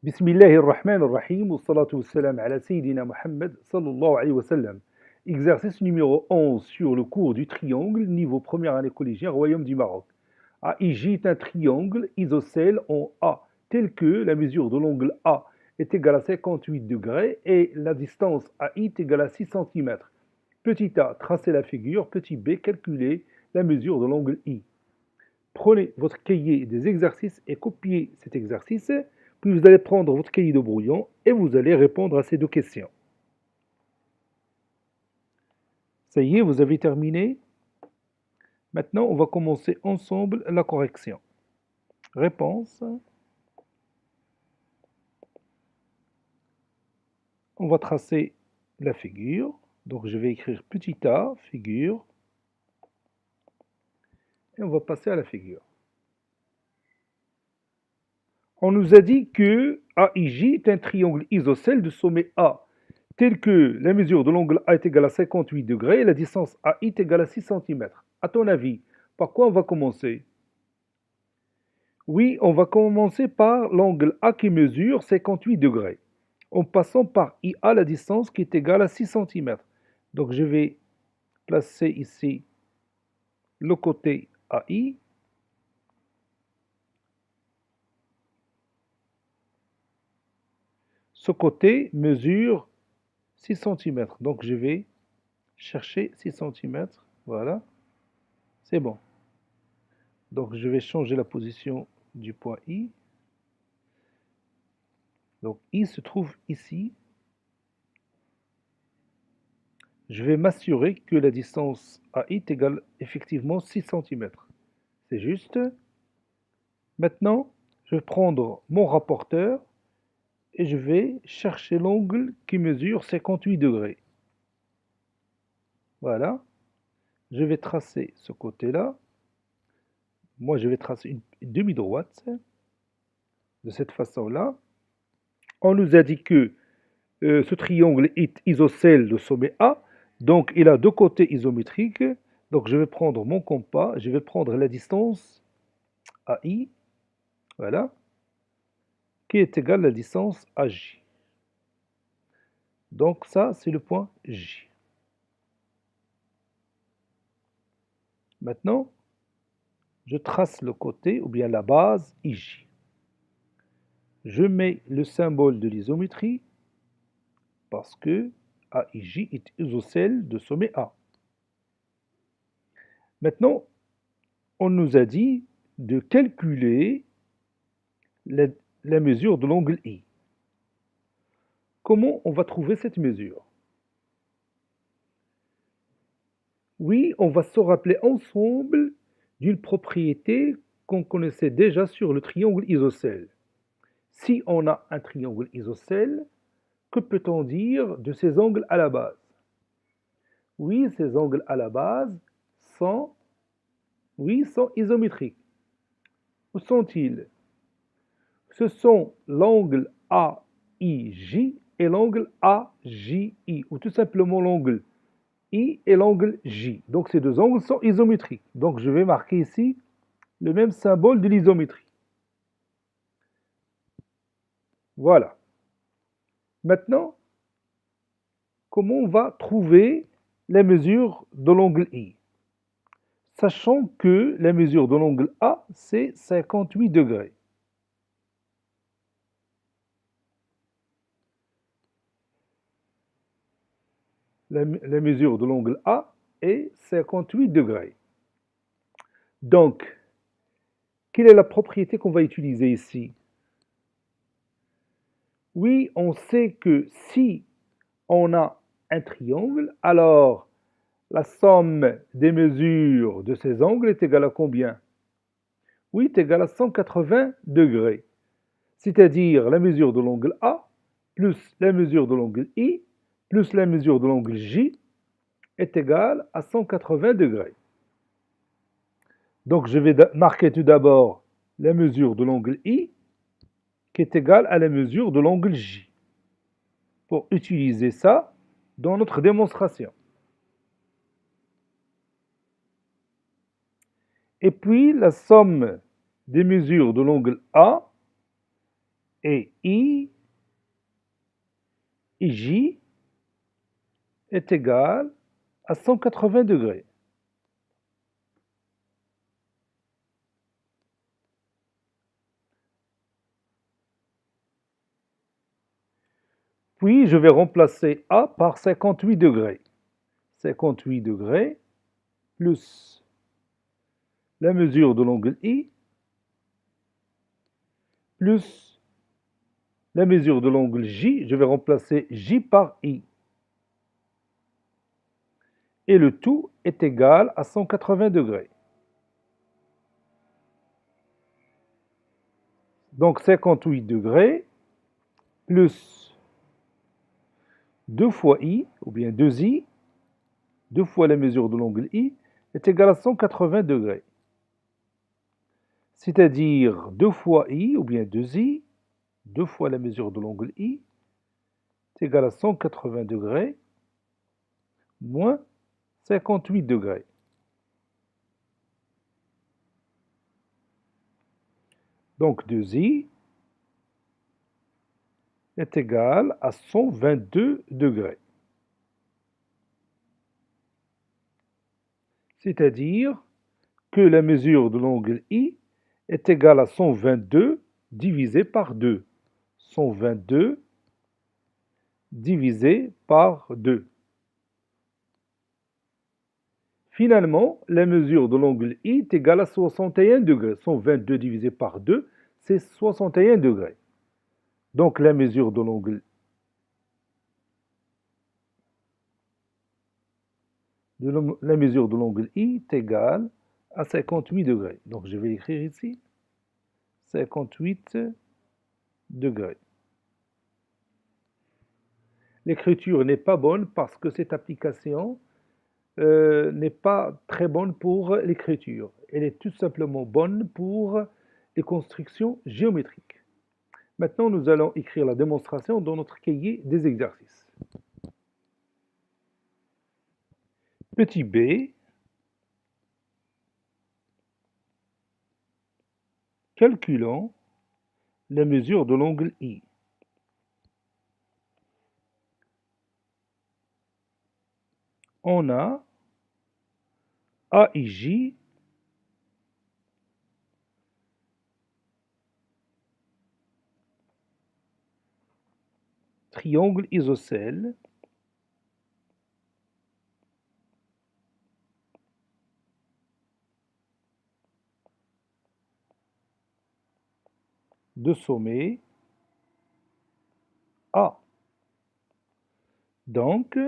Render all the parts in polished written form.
بسم الله الرحمن الرحيم والصلاة والسلام على سيدنا Mohammed sallallahu alayhi wa sallam. Exercice numéro 11 sur le cours du triangle, niveau première année collégienne, Royaume du Maroc. AIJ est un triangle isocèle en A, tel que la mesure de l'angle A est égale à 58 degrés et la distance AI est égale à 6 cm. Petit a, tracez la figure. Petit b, calculez la mesure de l'angle I. Prenez votre cahier des exercices et copiez cet exercice. Puis vous allez prendre votre cahier de brouillon et vous allez répondre à ces deux questions. Ça y est, vous avez terminé. Maintenant, on va commencer ensemble la correction. Réponse. On va tracer la figure. Donc je vais écrire petit a, figure. Et on va passer à la figure. On nous a dit que AIJ est un triangle isocèle de sommet A, tel que la mesure de l'angle A est égale à 58 degrés et la distance AI est égale à 6 cm. À ton avis, par quoi on va commencer? Oui, on va commencer par l'angle A qui mesure 58 degrés, en passant par IA, la distance qui est égale à 6 cm. Donc je vais placer ici le côté AI. Ce côté mesure 6 cm. Donc je vais chercher 6 cm. Voilà, c'est bon. Donc je vais changer la position du point I. Donc I se trouve ici. Je vais m'assurer que la distance AI est égale effectivement 6 cm. C'est juste. Maintenant, je vais prendre mon rapporteur et je vais chercher l'angle qui mesure 58 degrés. Voilà. Je vais tracer ce côté-là. Moi, je vais tracer une demi-droite de cette façon-là. On nous a dit que ce triangle est isocèle de sommet A, donc il a deux côtés isométriques. Donc je vais prendre mon compas, je vais prendre la distance AI, voilà, qui est égale à la distance AJ. Donc ça, c'est le point J. Maintenant, je trace le côté, ou bien la base IJ. Je mets le symbole de l'isométrie, parce que AIJ est isocèle de sommet A. Maintenant, on nous a dit de calculer la mesure de l'angle I. Comment on va trouver cette mesure? Oui, on va se rappeler ensemble d'une propriété qu'on connaissait déjà sur le triangle isocèle. Si on a un triangle isocèle, que peut-on dire de ces angles à la base? Oui, ces angles à la base sont, sont isométriques. Où sont-ils? Ce sont l'angle AIJ et l'angle AJI, ou tout simplement l'angle I et l'angle J. Donc ces deux angles sont isométriques. Donc je vais marquer ici le même symbole de l'isométrie. Voilà. Maintenant, comment on va trouver la mesure de l'angle I? Sachant que la mesure de l'angle A, c'est 58 degrés. La mesure de l'angle A est 58 degrés. Donc, quelle est la propriété qu'on va utiliser ici? Oui, on sait que si on a un triangle, alors la somme des mesures de ces angles est égale à combien? Oui, est égale à 180 degrés. C'est-à-dire la mesure de l'angle A plus la mesure de l'angle I plus la mesure de l'angle J est égale à 180 degrés. Donc je vais marquer tout d'abord la mesure de l'angle I qui est égale à la mesure de l'angle J pour utiliser ça dans notre démonstration. Et puis la somme des mesures de l'angle A Et IJ est égal à 180 degrés. Puis, je vais remplacer A par 58 degrés. 58 degrés plus la mesure de l'angle I plus la mesure de l'angle J. Je vais remplacer J par I. Et le tout est égal à 180 degrés. Donc 58 degrés plus 2 fois I, ou bien 2I, 2 fois la mesure de l'angle I, est égal à 180 degrés. C'est-à-dire 2 fois I, ou bien 2I, 2 fois la mesure de l'angle I, est égal à 180 degrés, moins 58 degrés. Donc 2I est égal à 122 degrés. C'est-à-dire que la mesure de l'angle I est égale à 122 divisé par 2. 122 divisé par 2. Finalement, la mesure de l'angle I est égale à 61 degrés. 122 divisé par 2, c'est 61 degrés. Donc la mesure de l'angle I est égale à 58 degrés. Donc je vais écrire ici 58 degrés. L'écriture n'est pas bonne parce que cette application n'est pas très bonne pour l'écriture. Elle est tout simplement bonne pour les constructions géométriques. Maintenant, nous allons écrire la démonstration dans notre cahier des exercices. Petit b, calculons la mesure de l'angle I. On a AIJ triangle isocèle de sommet A. Donc,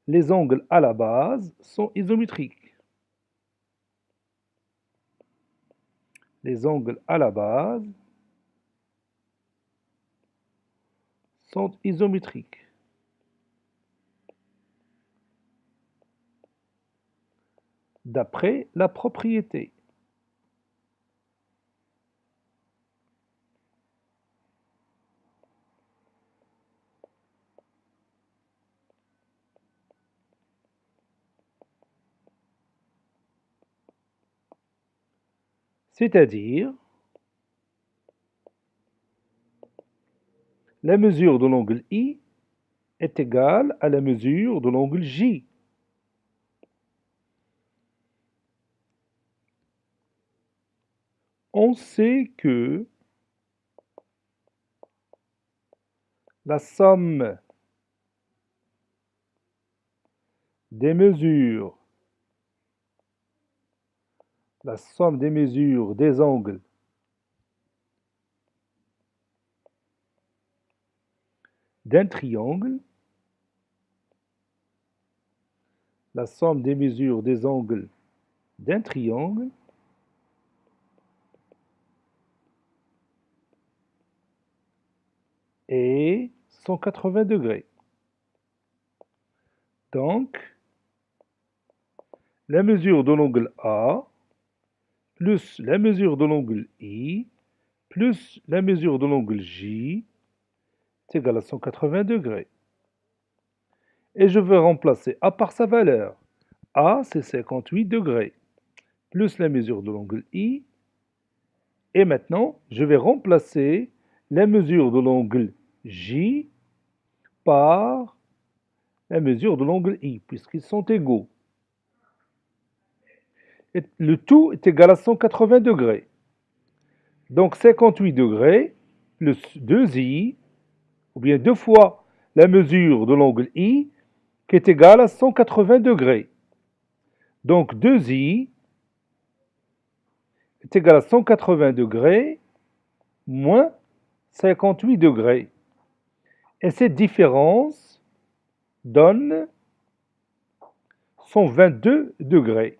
les angles à la base sont isométriques. Les angles à la base sont isométriques. D'après la propriété. C'est-à-dire, la mesure de l'angle I est égale à la mesure de l'angle J. On sait que la somme des mesures, des angles d'un triangle, la somme des mesures des angles d'un triangle est 180 degrés. Donc, la mesure de l'angle A plus la mesure de l'angle I plus la mesure de l'angle J est égal à 180 degrés. Et je vais remplacer A par sa valeur. A, c'est 58 degrés. plus la mesure de l'angle I. Et maintenant, je vais remplacer la mesure de l'angle J par la mesure de l'angle I, puisqu'ils sont égaux. Et le tout est égal à 180 degrés. Donc 58 degrés plus 2i, ou bien 2 fois la mesure de l'angle I, qui est égale à 180 degrés. Donc 2i est égal à 180 degrés moins 58 degrés. Et cette différence donne 122 degrés.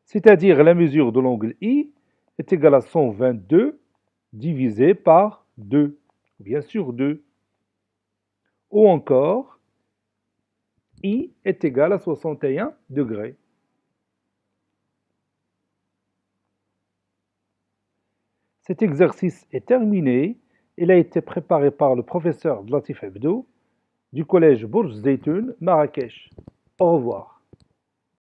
C'est-à-dire la mesure de l'angle I est égale à 122 divisé par 2, bien sûr 2. Ou encore, I est égal à 61 degrés. Cet exercice est terminé. Il a été préparé par le professeur Latif Hebdo du collège Bourj Zeytoun, Marrakech. Au revoir.